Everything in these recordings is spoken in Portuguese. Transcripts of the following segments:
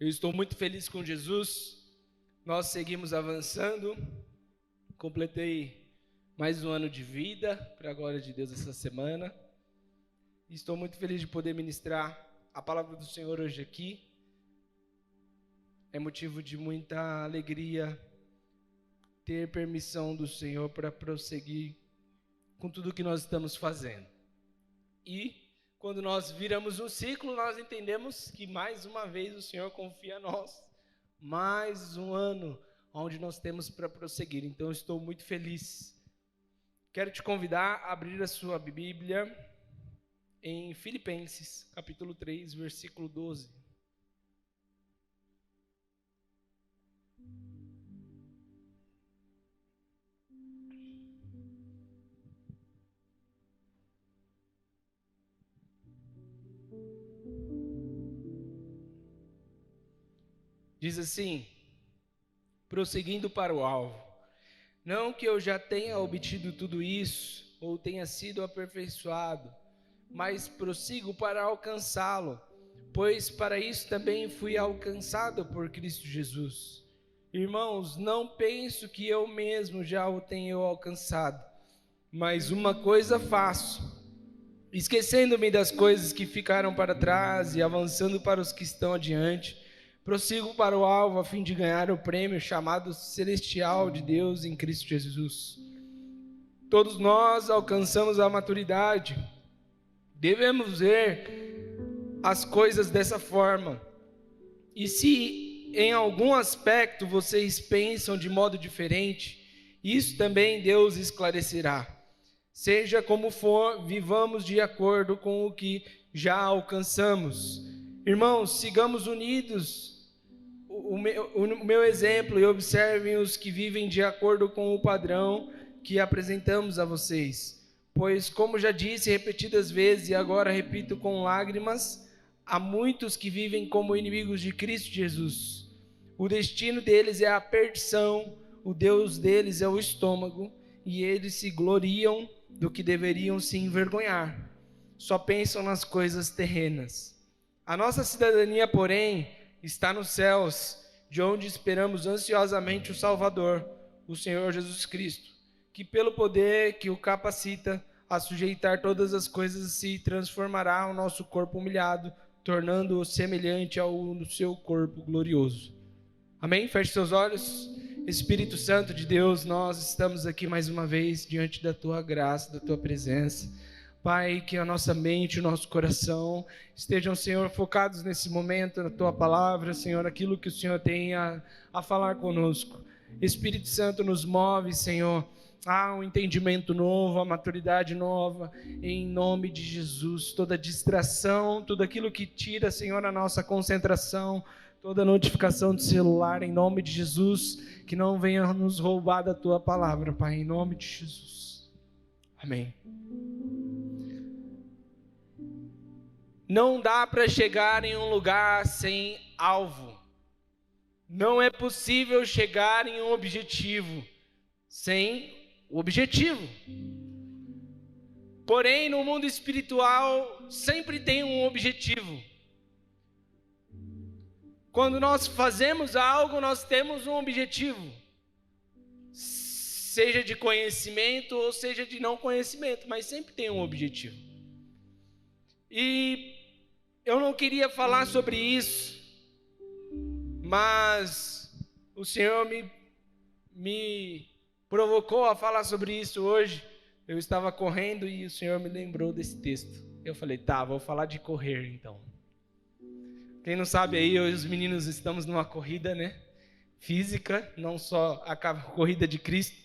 Eu estou muito feliz com Jesus. Nós seguimos avançando. Completei mais um ano de vida, para a glória de Deus, essa semana. Estou muito feliz de poder ministrar a palavra do Senhor hoje aqui. É motivo de muita alegria ter permissão do Senhor para prosseguir com tudo que nós estamos fazendo. E quando nós viramos um ciclo, nós entendemos que mais uma vez o Senhor confia a nós. Mais um ano onde nós temos para prosseguir. Então eu estou muito feliz. Quero te convidar a abrir a sua Bíblia em Filipenses, capítulo 3, versículo 12. Diz assim: prosseguindo para o alvo, não que eu já tenha obtido tudo isso, ou tenha sido aperfeiçoado, mas prossigo para alcançá-lo, pois para isso também fui alcançado por Cristo Jesus. Irmãos, não penso que eu mesmo já o tenha alcançado, mas uma coisa faço, esquecendo-me das coisas que ficaram para trás e avançando para os que estão adiante, prossigo para o alvo a fim de ganhar o prêmio chamado celestial de Deus em Cristo Jesus. Todos nós alcançamos a maturidade. Devemos ver as coisas dessa forma. E se em algum aspecto vocês pensam de modo diferente, isso também Deus esclarecerá. Seja como for, vivamos de acordo com o que já alcançamos. Irmãos, sigamos unidos o meu exemplo e observem os que vivem de acordo com o padrão que apresentamos a vocês. Pois, como já disse repetidas vezes e agora repito com lágrimas, há muitos que vivem como inimigos de Cristo Jesus. O destino deles é a perdição, o Deus deles é o estômago, e eles se gloriam do que deveriam se envergonhar. Só pensam nas coisas terrenas. A nossa cidadania, porém, está nos céus, de onde esperamos ansiosamente o Salvador, o Senhor Jesus Cristo, que pelo poder que o capacita a sujeitar todas as coisas se transformará o nosso corpo humilhado, tornando-o semelhante ao seu corpo glorioso. Amém? Feche seus olhos. Espírito Santo de Deus, nós estamos aqui mais uma vez diante da Tua graça, da Tua presença. Pai, que a nossa mente, o nosso coração estejam, Senhor, focados nesse momento na Tua palavra, Senhor, aquilo que o Senhor tem a falar conosco. Espírito Santo nos move, Senhor, a um entendimento novo, a maturidade nova, em nome de Jesus. Toda distração, tudo aquilo que tira, Senhor, a nossa concentração, toda notificação do celular, em nome de Jesus, que não venha nos roubar da Tua palavra, Pai, em nome de Jesus. Amém. Não dá para chegar em um lugar sem alvo. Não é possível chegar em um objetivo sem o objetivo. Porém, no mundo espiritual, sempre tem um objetivo. Quando nós fazemos algo, nós temos um objetivo. Seja de conhecimento ou seja de não conhecimento, mas sempre tem um objetivo. E eu não queria falar sobre isso, mas o Senhor me provocou a falar sobre isso hoje. Eu estava correndo e o Senhor me lembrou desse texto. Eu falei, tá, vou falar de correr então. Quem não sabe aí, eu e os meninos estamos numa corrida, né? Física, não só a corrida de Cristo.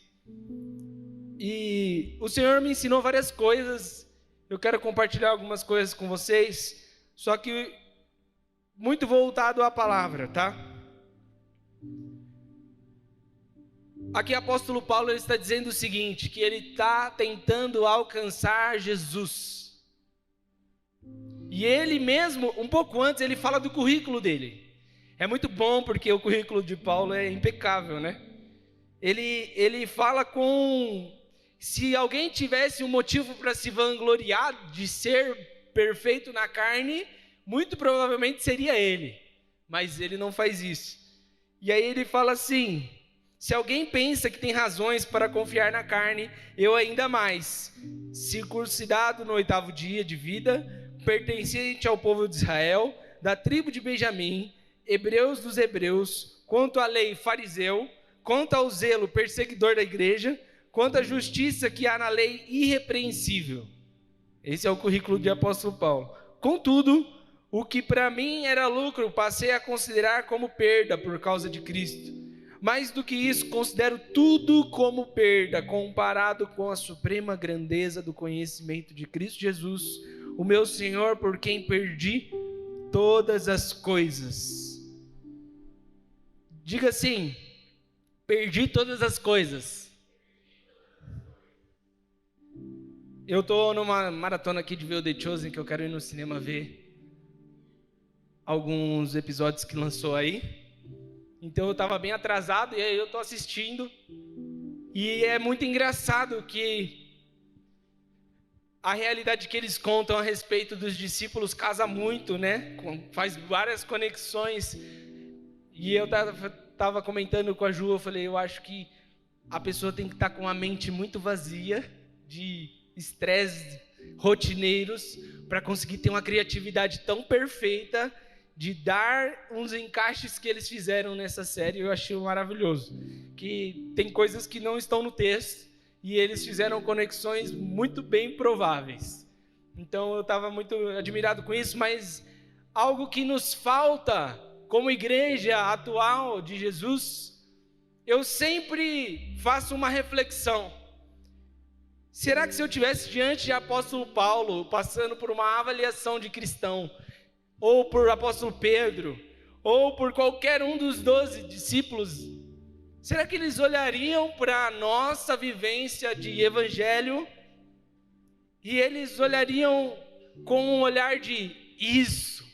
E o Senhor me ensinou várias coisas. Eu quero compartilhar algumas coisas com vocês, só que muito voltado à palavra, tá? Aqui o apóstolo Paulo ele está dizendo o seguinte, que ele está tentando alcançar Jesus. E ele mesmo, um pouco antes, ele fala do currículo dele. É muito bom porque o currículo de Paulo é impecável, né? Ele fala com... Se alguém tivesse um motivo para se vangloriar de ser perfeito na carne, muito provavelmente seria ele. mas ele não faz isso. E aí ele fala assim: se alguém pensa que tem razões para confiar na carne, eu ainda mais. Circuncidado no 8º dia de vida, pertencente ao povo de Israel, da tribo de Benjamim, hebreus dos hebreus, quanto à lei, fariseu, quanto ao zelo, perseguidor da igreja, quanto à justiça que há na lei, irrepreensível. Esse é o currículo de apóstolo Paulo. Contudo, o que para mim era lucro, passei a considerar como perda por causa de Cristo. Mais do que isso, considero tudo como perda, comparado com a suprema grandeza do conhecimento de Cristo Jesus, o meu Senhor, por quem perdi todas as coisas. Diga assim: perdi todas as coisas. Eu estou numa maratona aqui de ver o The Chosen, que eu quero ir no cinema ver alguns episódios que lançou aí. Então eu estava bem atrasado e aí eu estou assistindo. E é muito engraçado que a realidade que eles contam a respeito dos discípulos casa muito, né? Faz várias conexões. E eu estava comentando com a Ju, eu falei, eu acho que a pessoa tem que estar com a mente muito vazia de estresse rotineiros para conseguir ter uma criatividade tão perfeita de dar uns encaixes que eles fizeram nessa série. Eu achei maravilhoso, que tem coisas que não estão no texto e eles fizeram conexões muito bem prováveis. Então eu estava muito admirado com isso, mas algo que nos falta como igreja atual de Jesus, eu sempre faço uma reflexão. Será que se eu estivesse diante de apóstolo Paulo, passando por uma avaliação de cristão, ou por apóstolo Pedro, ou por qualquer um dos 12 discípulos, será que eles olhariam para a nossa vivência de evangelho e eles olhariam com um olhar de isso?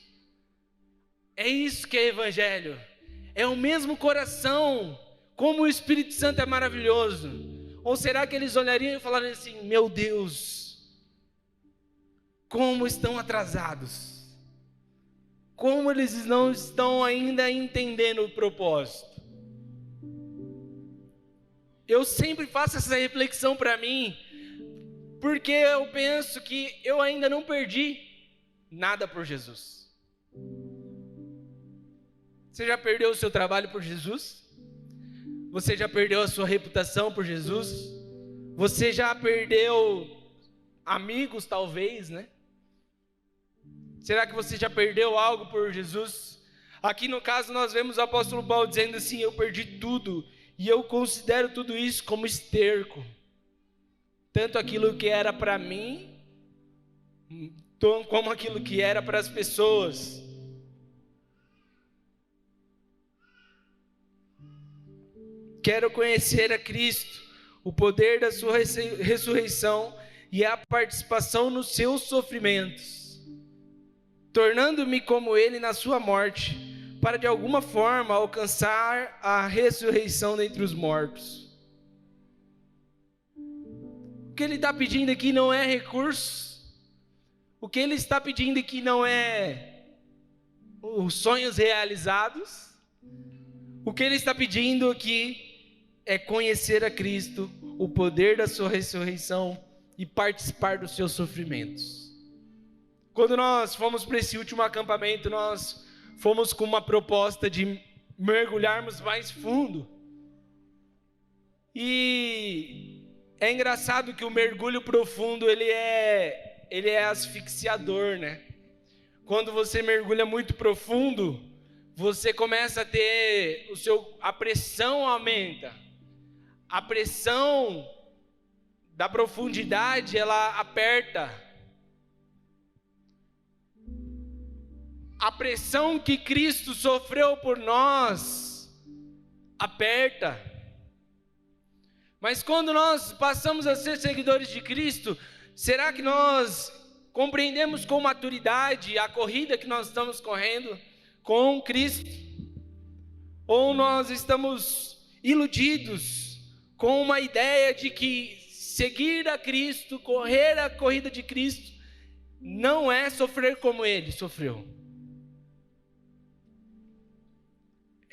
É isso que é evangelho. É o mesmo coração, como o Espírito Santo é maravilhoso. Ou será que eles olhariam e falariam assim: meu Deus, como estão atrasados, como eles não estão ainda entendendo o propósito? Eu sempre faço essa reflexão para mim, porque eu penso que eu ainda não perdi nada por Jesus. Você já perdeu o seu trabalho por Jesus? Você já perdeu a sua reputação por Jesus? Você já perdeu amigos, talvez, né? Será que você já perdeu algo por Jesus? Aqui no caso nós vemos o apóstolo Paulo dizendo assim: eu perdi tudo, e eu considero tudo isso como esterco. Tanto aquilo que era para mim, como aquilo que era para as pessoas. Quero conhecer a Cristo, o poder da sua ressurreição e a participação nos seus sofrimentos, tornando-me como ele na sua morte, para de alguma forma alcançar a ressurreição dentre os mortos. O que ele está pedindo aqui não é recurso. O que ele está pedindo aqui não é os sonhos realizados. O que ele está pedindo aqui é conhecer a Cristo, o poder da sua ressurreição e participar dos seus sofrimentos. Quando nós fomos para esse último acampamento, nós fomos com uma proposta de mergulharmos mais fundo. E é engraçado que o mergulho profundo, ele é asfixiador, né? Quando você mergulha muito profundo, você começa a ter a pressão aumenta. A pressão da profundidade, ela aperta. A pressão que Cristo sofreu por nós aperta. Mas quando nós passamos a ser seguidores de Cristo, será que nós compreendemos com maturidade a corrida que nós estamos correndo com Cristo? Ou nós estamos iludidos com uma ideia de que seguir a Cristo, correr a corrida de Cristo, não é sofrer como Ele sofreu?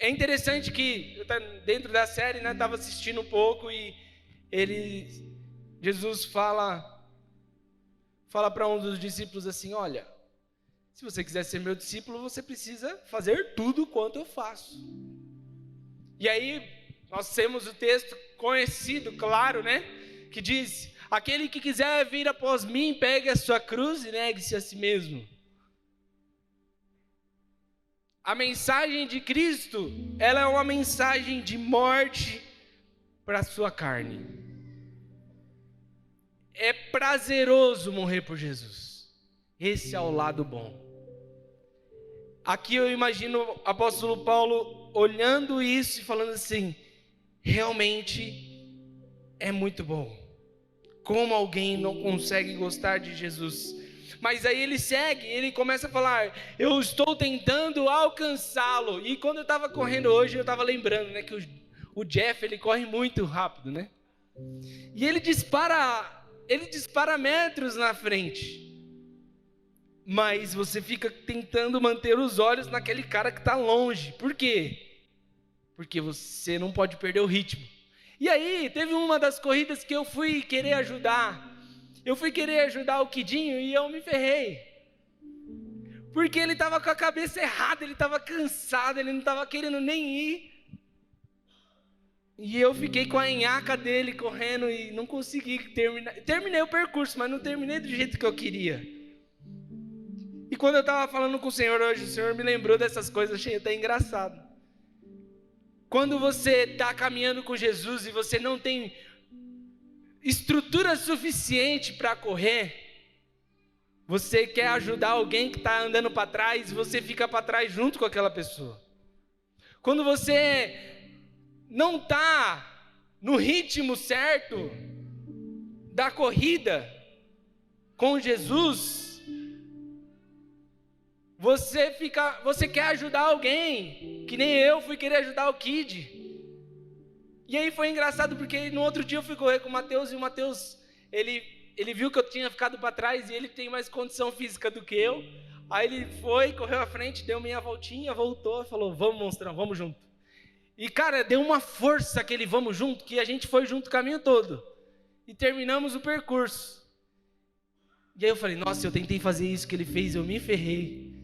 É interessante que dentro da série, né, estava assistindo um pouco e Jesus fala para um dos discípulos assim: olha, se você quiser ser meu discípulo, você precisa fazer tudo quanto eu faço. E aí nós temos o texto conhecido, claro, né, que diz: aquele que quiser vir após mim, pegue a sua cruz e negue-se a si mesmo. A mensagem de Cristo, ela é uma mensagem de morte para a sua carne. É prazeroso morrer por Jesus. Esse é o lado bom. Aqui eu imagino o apóstolo Paulo olhando isso e falando assim: realmente é muito bom. Como alguém não consegue gostar de Jesus? Mas aí ele segue, ele começa a falar: eu estou tentando alcançá-lo. E quando eu estava correndo hoje, eu estava lembrando, né, que o Jeff, ele corre muito rápido, né? E ele dispara metros na frente. Mas você fica tentando manter os olhos naquele cara que está longe. Por quê? Porque você não pode perder o ritmo. E aí, teve uma das corridas que eu fui querer ajudar. Eu fui querer ajudar o Kidinho e eu me ferrei. Porque ele estava com a cabeça errada, ele estava cansado, ele não estava querendo nem ir. E eu fiquei com a nhaca dele correndo e não consegui terminar. Terminei o percurso, mas não terminei do jeito que eu queria. E quando eu estava falando com o Senhor hoje, o Senhor me lembrou dessas coisas, achei até engraçado. Quando você está caminhando com Jesus e você não tem estrutura suficiente para correr, você quer ajudar alguém que está andando para trás e você fica para trás junto com aquela pessoa. Quando você não está no ritmo certo da corrida com Jesus, você quer ajudar alguém, que nem eu fui querer ajudar o Kid. E aí foi engraçado porque no outro dia eu fui correr com o Matheus e o Matheus, ele viu que eu tinha ficado para trás e ele tem mais condição física do que eu. Aí ele foi, correu à frente, deu meia voltinha, voltou e falou: vamos, monstrão, vamos junto. E cara, deu uma força aquele vamos junto, que a gente foi junto o caminho todo. E terminamos o percurso. E aí eu falei: nossa, eu tentei fazer isso que ele fez, eu me ferrei.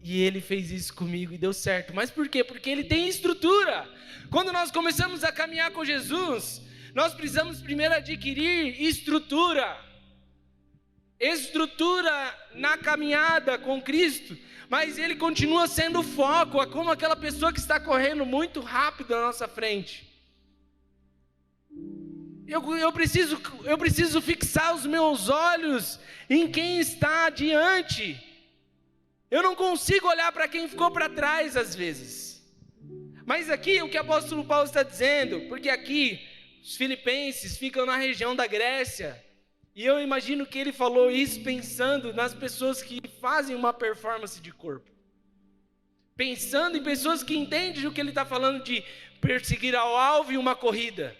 E ele fez isso comigo e deu certo. Mas por quê? Porque ele tem estrutura. Quando nós começamos a caminhar com Jesus, nós precisamos primeiro adquirir estrutura. Estrutura na caminhada com Cristo. Mas ele continua sendo o foco. É como aquela pessoa que está correndo muito rápido na nossa frente. Eu preciso fixar os meus olhos em quem está adiante. Eu não consigo olhar para quem ficou para trás às vezes. Mas aqui o que o apóstolo Paulo está dizendo, porque aqui os filipenses ficam na região da Grécia, e eu imagino que ele falou isso pensando nas pessoas que fazem uma performance de corpo. Pensando em pessoas que entendem o que ele está falando de perseguir ao alvo e uma corrida.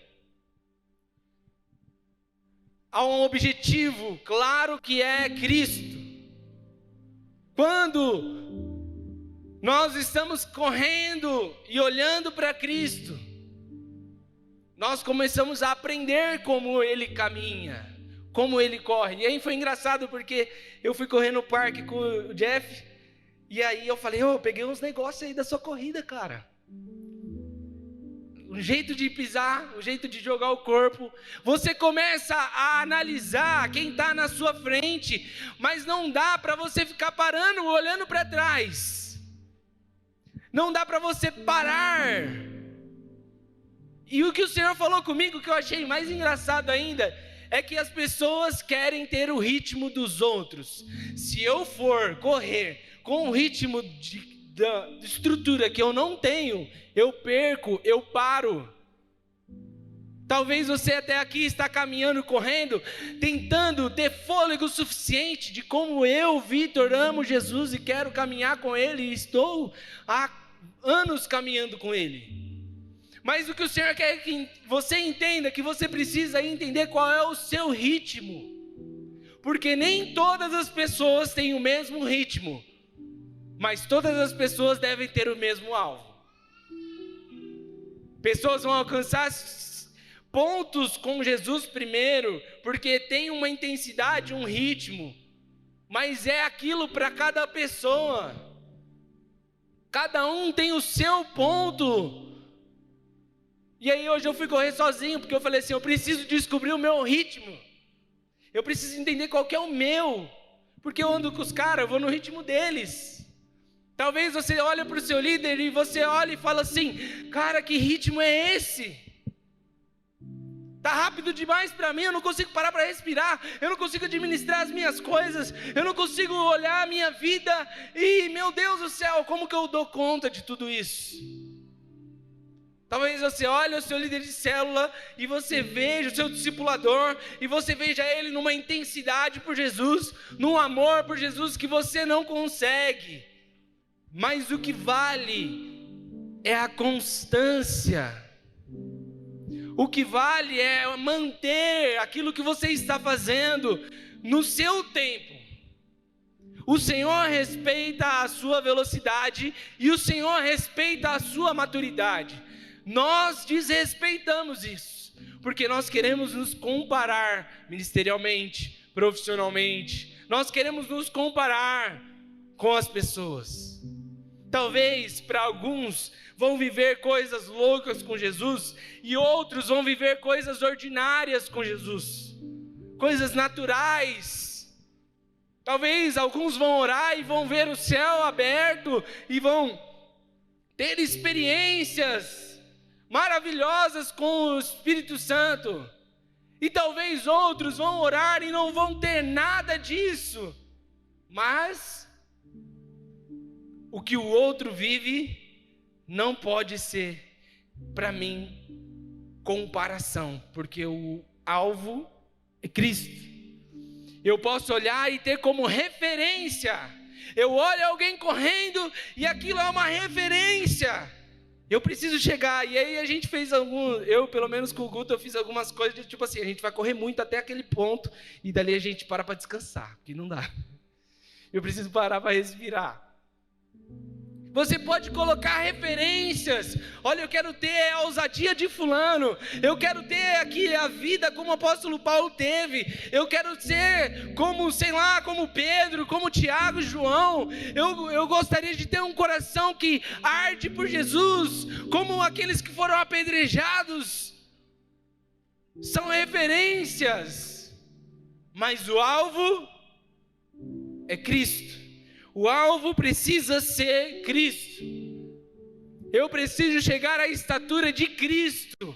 Há um objetivo claro que é Cristo. Quando nós estamos correndo e olhando para Cristo, nós começamos a aprender como Ele caminha, como Ele corre. E aí foi engraçado porque eu fui correr no parque com o Jeff, e aí eu falei: eu peguei uns negócios aí da sua corrida, cara. O jeito de pisar, o jeito de jogar o corpo. Você começa a analisar quem está na sua frente, mas não dá para você ficar parando, olhando para trás. Não dá para você parar. E o que o Senhor falou comigo, que eu achei mais engraçado ainda, é que as pessoas querem ter o ritmo dos outros. Se eu for correr com o ritmo da estrutura que eu não tenho, eu perco, eu paro. Talvez você até aqui está caminhando, correndo, tentando ter fôlego suficiente de como eu, Vitor, amo Jesus e quero caminhar com Ele, e estou há anos caminhando com Ele. Mas o que o Senhor quer é que você entenda, que você precisa entender qual é o seu ritmo. Porque nem todas as pessoas têm o mesmo ritmo, mas todas as pessoas devem ter o mesmo alvo. Pessoas vão alcançar pontos com Jesus primeiro, porque tem uma intensidade, um ritmo, mas é aquilo para cada pessoa. Cada um tem o seu ponto. E aí hoje eu fui correr sozinho, porque eu falei assim, eu preciso descobrir o meu ritmo. Eu preciso entender qual que é o meu. Porque eu ando com os caras, eu vou no ritmo deles. Talvez você olhe para o seu líder e você olhe e fala assim, cara, que ritmo é esse? Tá rápido demais para mim, eu não consigo parar para respirar, eu não consigo administrar as minhas coisas, eu não consigo olhar a minha vida e, meu Deus do céu, como que eu dou conta de tudo isso? Talvez você olhe o seu líder de célula e você veja o seu discipulador e você veja ele numa intensidade por Jesus, num amor por Jesus que você não consegue. Mas o que vale é a constância. O que vale é manter aquilo que você está fazendo no seu tempo. O Senhor respeita a sua velocidade e o Senhor respeita a sua maturidade. Nós desrespeitamos isso, porque nós queremos nos comparar ministerialmente, profissionalmente. Nós queremos nos comparar com as pessoas. Talvez para alguns vão viver coisas loucas com Jesus e outros vão viver coisas ordinárias com Jesus, coisas naturais. Talvez alguns vão orar e vão ver o céu aberto e vão ter experiências maravilhosas com o Espírito Santo. E talvez outros vão orar e não vão ter nada disso. Mas o que o outro vive não pode ser, para mim, comparação, porque o alvo é Cristo. Eu posso olhar e ter como referência. Eu olho alguém correndo e aquilo é uma referência. Eu preciso chegar. E aí a gente fez eu pelo menos com o Guto, eu fiz algumas coisas de tipo assim, a gente vai correr muito até aquele ponto e dali a gente para descansar, porque não dá. Eu preciso parar para respirar. Você pode colocar referências. Olha, eu quero ter a ousadia de fulano. Eu quero ter aqui a vida como o apóstolo Paulo teve. Eu quero ser como, sei lá, como Pedro, como Tiago, João. Eu gostaria de ter um coração que arde por Jesus, como aqueles que foram apedrejados. São referências. Mas o alvo é Cristo. O alvo precisa ser Cristo. Eu preciso chegar à estatura de Cristo.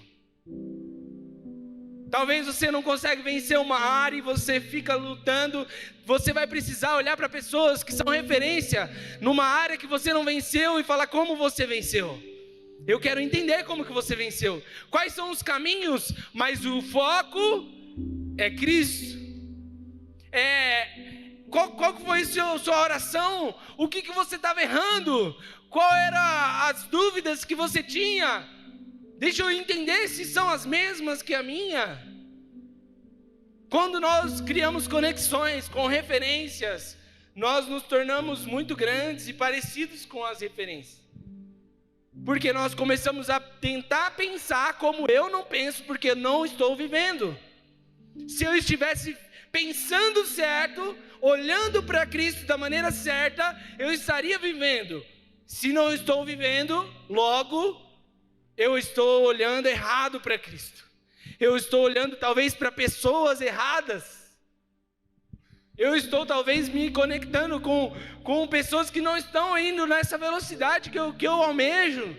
Talvez você não consegue vencer uma área e você fica lutando. Você vai precisar olhar para pessoas que são referência numa área que você não venceu e falar como você venceu. Eu quero entender como que você venceu. Quais são os caminhos? Mas o foco é Cristo. Qual foi a sua oração? O que você estava errando? Qual eram as dúvidas que você tinha? Deixa eu entender se são as mesmas que a minha. Quando nós criamos conexões com referências, nós nos tornamos muito grandes e parecidos com as referências. Porque nós começamos a tentar pensar como eu não penso, porque eu não estou vivendo. Se eu estivesse pensando certo, olhando para Cristo da maneira certa, eu estaria vivendo. Se não estou vivendo, logo eu estou olhando errado para Cristo. Eu estou olhando talvez para pessoas erradas. Eu estou talvez me conectando com pessoas que não estão indo nessa velocidade que eu almejo.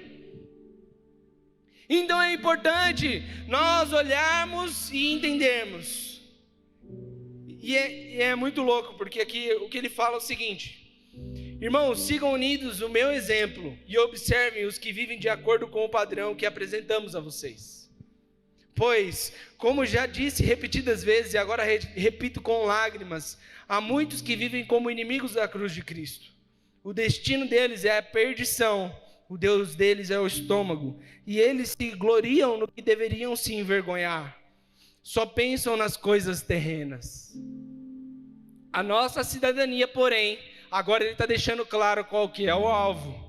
Então é importante nós olharmos e entendermos. E é muito louco, porque aqui o que ele fala é o seguinte: irmãos, sigam unidos o meu exemplo e observem os que vivem de acordo com o padrão que apresentamos a vocês. Pois, como já disse repetidas vezes e agora repito com lágrimas, há muitos que vivem como inimigos da cruz de Cristo. O destino deles é a perdição, o Deus deles é o estômago, e eles se gloriam no que deveriam se envergonhar. Só pensam nas coisas terrenas. A nossa cidadania, porém, agora ele está deixando claro qual que é o alvo.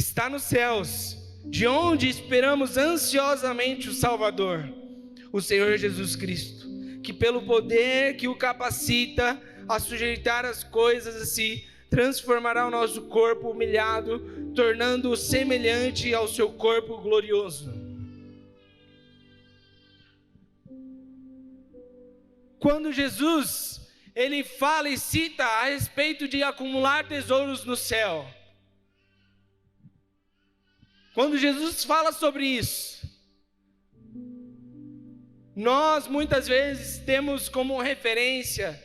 está nos céus, de onde esperamos ansiosamente o Salvador, o Senhor Jesus Cristo, que pelo poder que o capacita a sujeitar as coisas a si, transformará o nosso corpo humilhado, tornando-o semelhante ao seu corpo glorioso. Quando Jesus, ele fala e cita a respeito de acumular tesouros no céu, quando Jesus fala sobre isso, nós muitas vezes temos como referência,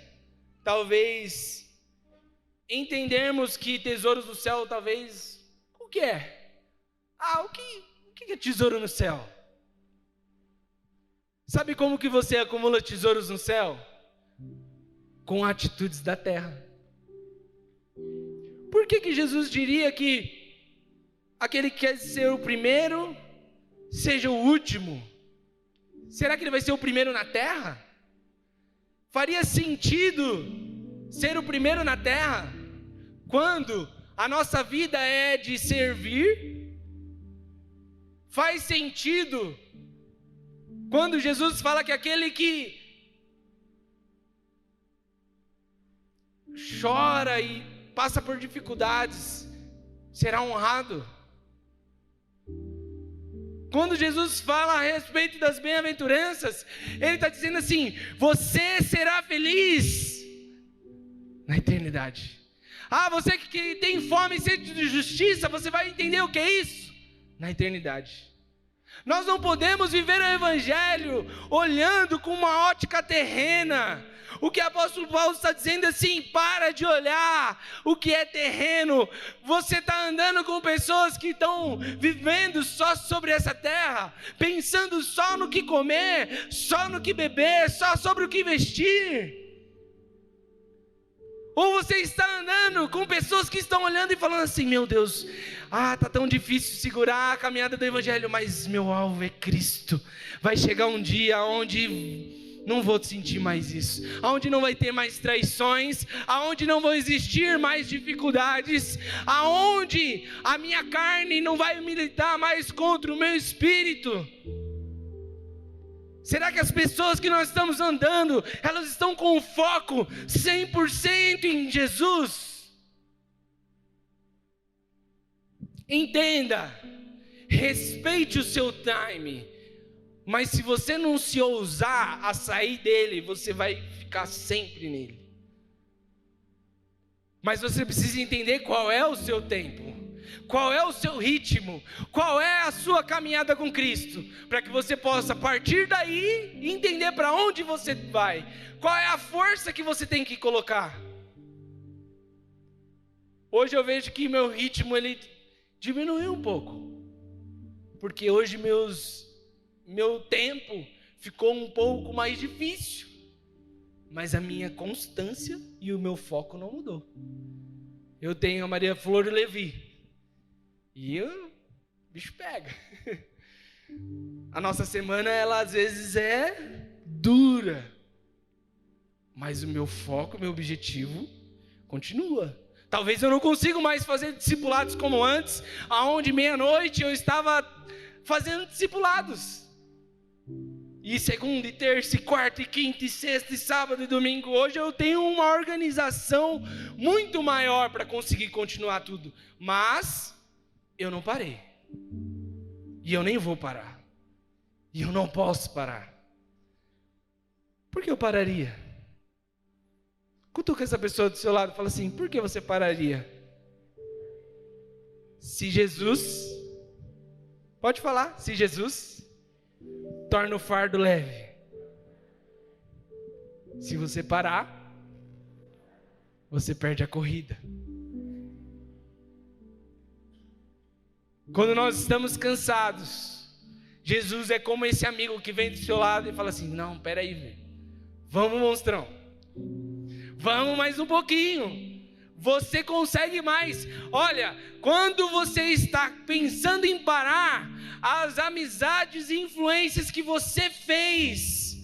talvez, entendermos que tesouros do céu, talvez, o que é? O que é tesouro no céu? Sabe como que você acumula tesouros no céu? Com atitudes da terra. Por que Jesus diria que aquele que quer ser o primeiro, seja o último? Será que ele vai ser o primeiro na terra? Faria sentido ser o primeiro na terra quando a nossa vida é de servir? Faz sentido quando Jesus fala que aquele que chora e passa por dificuldades será honrado? Quando Jesus fala a respeito das bem-aventuranças, ele está dizendo assim: você será feliz na eternidade. Você que tem fome e sede de justiça, você vai entender o que é isso na eternidade. Nós não podemos viver o evangelho olhando com uma ótica terrena. O que o apóstolo Paulo está dizendo assim: para de olhar o que é terreno. Você está andando com pessoas que estão vivendo só sobre essa terra, pensando só no que comer, só no que beber, só sobre o que vestir. Ou você está andando com pessoas que estão olhando e falando assim: meu Deus, está tão difícil segurar a caminhada do evangelho, mas meu alvo é Cristo. Vai chegar um dia onde não vou sentir mais isso, aonde não vai ter mais traições, aonde não vão existir mais dificuldades, aonde a minha carne não vai militar mais contra o meu espírito. Será que as pessoas que nós estamos andando, elas estão com o foco 100% em Jesus? Entenda, respeite o seu time, mas se você não se ousar a sair dele, você vai ficar sempre nele. Mas você precisa entender qual é o seu tempo, qual é o seu ritmo, qual é a sua caminhada com Cristo, para que você possa partir daí e entender para onde você vai, qual é a força que você tem que colocar. Hoje eu vejo que meu ritmo ele diminuiu um pouco, porque hoje meu tempo ficou um pouco mais difícil, mas a minha constância e o meu foco não mudou. Eu tenho a Maria Flor e Levi, e o bicho pega. A nossa semana, ela às vezes é dura, mas o meu foco, o meu objetivo continua. Talvez eu não consiga mais fazer discipulados como antes, aonde meia-noite eu estava fazendo discipulados. E segunda, e terça, e quarta, e quinta, e sexta, e sábado, e domingo. Hoje eu tenho uma organização muito maior para conseguir continuar tudo. Mas eu não parei. E eu nem vou parar. E eu não posso parar. Por que eu pararia? Cutuca essa pessoa do seu lado e fala assim: por que você pararia? Se Jesus, pode falar, se Jesus torna o fardo leve. Se você parar, você perde a corrida. Quando nós estamos cansados, Jesus é como esse amigo que vem do seu lado e fala assim: não, peraí, velho. Vamos, monstrão. Vamos mais um pouquinho. Você consegue mais. Olha, quando você está pensando em parar, as amizades e influências que você fez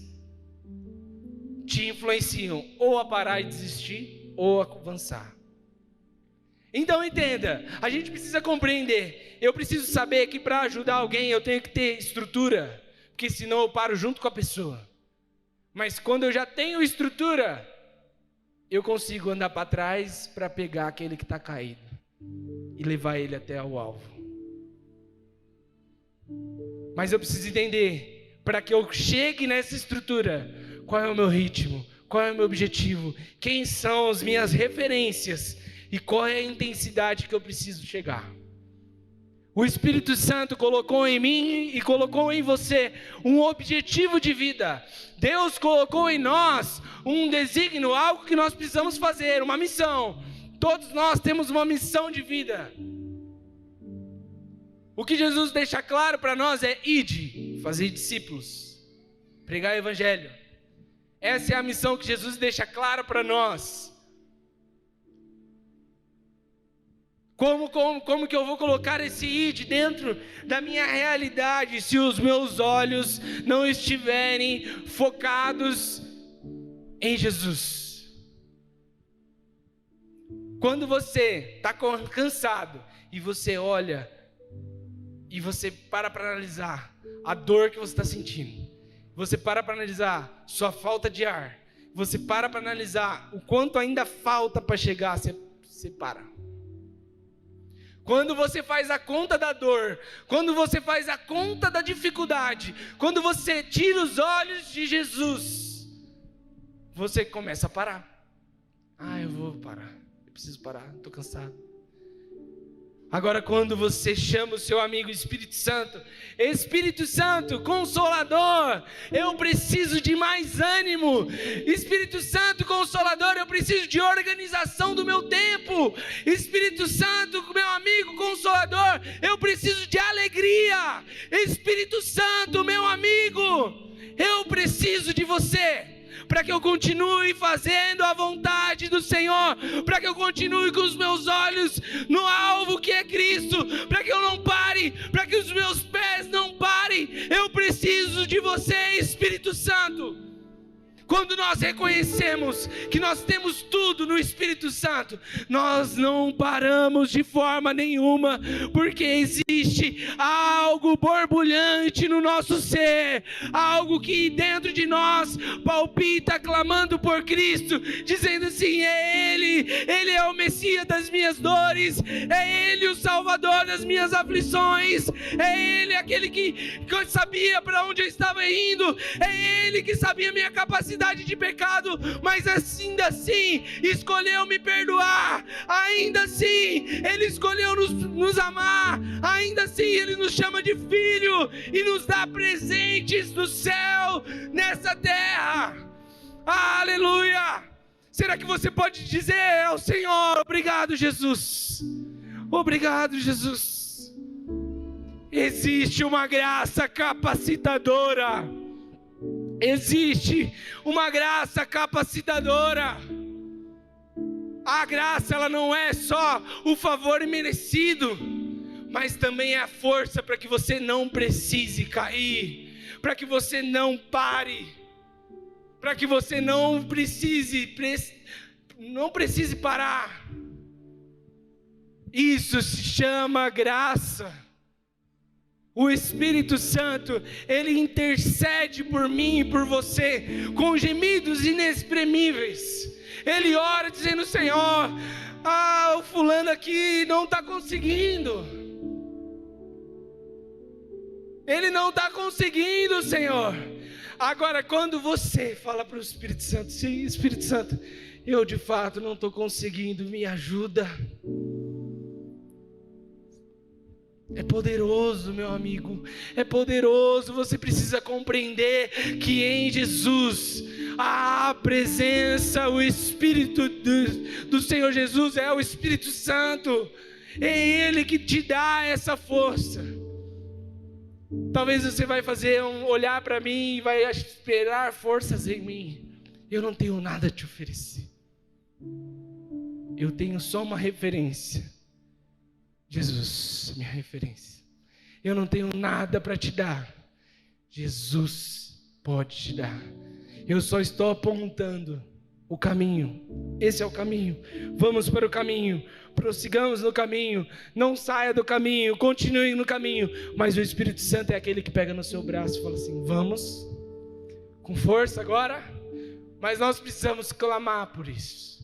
te influenciam ou a parar e desistir, ou a avançar. Então entenda, a gente precisa compreender. Eu preciso saber que para ajudar alguém eu tenho que ter estrutura, porque senão eu paro junto com a pessoa. Mas quando eu já tenho estrutura, eu consigo andar para trás para pegar aquele que está caído e levar ele até o alvo. Mas eu preciso entender, para que eu chegue nessa estrutura, qual é o meu ritmo, qual é o meu objetivo, quem são as minhas referências e qual é a intensidade que eu preciso chegar. O Espírito Santo colocou em mim e colocou em você um objetivo de vida. Deus colocou em nós um desígnio, algo que nós precisamos fazer, uma missão. Todos nós temos uma missão de vida. O que Jesus deixa claro para nós é: ide, fazer discípulos, pregar o evangelho. Essa é a missão que Jesus deixa claro para nós. Como que eu vou colocar esse id dentro da minha realidade se os meus olhos não estiverem focados em Jesus? Quando você está cansado e você olha e você para analisar a dor que você está sentindo, você para analisar sua falta de ar, você para analisar o quanto ainda falta para chegar, você para. Quando você faz a conta da dor, quando você faz a conta da dificuldade, quando você tira os olhos de Jesus, você começa a parar. Eu vou parar, eu preciso parar, estou cansado. Agora, quando você chama o seu amigo Espírito Santo, Consolador, eu preciso de mais ânimo. Espírito Santo, Consolador, eu preciso de organização do meu tempo. Espírito Santo, meu amigo Consolador, eu preciso de alegria. Espírito Santo, meu amigo, eu preciso de você, para que eu continue fazendo a vontade do Senhor, para que eu continue com os meus olhos no alvo que é Cristo, para que eu não pare, para que os meus pés não parem. Eu preciso de você, Espírito Santo. Quando nós reconhecemos que nós temos tudo no Espírito Santo, nós não paramos de forma nenhuma, porque existe algo borbulhante no nosso ser, algo que dentro de nós palpita clamando por Cristo, dizendo assim: é Ele é o Messias das minhas dores, é Ele o Salvador das minhas aflições, é Ele aquele que sabia para onde eu estava indo, é Ele que sabia a minha capacidade de pecado, mas ainda assim escolheu me perdoar, ainda assim Ele escolheu nos amar, ainda assim Ele nos chama de filho e nos dá presentes do céu nessa terra. Aleluia! Será que você pode dizer ao Senhor: obrigado, Jesus, obrigado, Jesus? Existe uma graça capacitadora. Existe uma graça capacitadora. A graça, ela não é só o favor merecido, mas também é a força para que você não precise cair, para que você não pare, para que você não precise parar. Isso se chama graça. O Espírito Santo, Ele intercede por mim e por você, com gemidos inexprimíveis. Ele ora dizendo: Senhor, o fulano aqui não está conseguindo. Ele não está conseguindo, Senhor. Agora, quando você fala para o Espírito Santo: sim, Espírito Santo, eu de fato não estou conseguindo, me ajuda. É poderoso, meu amigo, é poderoso. Você precisa compreender que em Jesus a presença, o Espírito do Senhor Jesus é o Espírito Santo. É Ele que te dá essa força. Talvez você vai olhar para mim e vai esperar forças em mim. Eu não tenho nada a te oferecer. Eu tenho só uma referência. Jesus, minha referência. Eu não tenho nada para te dar. Jesus pode te dar. Eu só estou apontando o caminho. Esse é o caminho. Vamos para o caminho. prossigamos no caminho, não saia do caminho, continue no caminho. Mas o Espírito Santo é aquele que pega no seu braço e fala assim: vamos, com força agora, mas nós precisamos clamar por isso.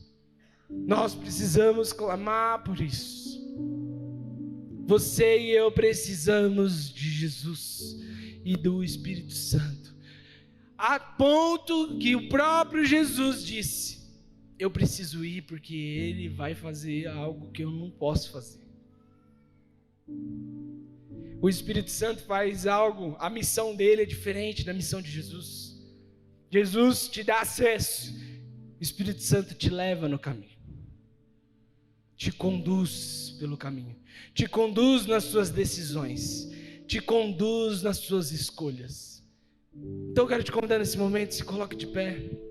Nós precisamos clamar por isso. Você e eu precisamos de Jesus e do Espírito Santo, a ponto que o próprio Jesus disse: eu preciso ir porque Ele vai fazer algo que eu não posso fazer. O Espírito Santo faz algo, a missão dele é diferente da missão de Jesus. Jesus te dá acesso, o Espírito Santo te leva no caminho, te conduz pelo caminho, te conduz nas suas decisões, te conduz nas suas escolhas. Então eu quero te convidar nesse momento, se coloque de pé.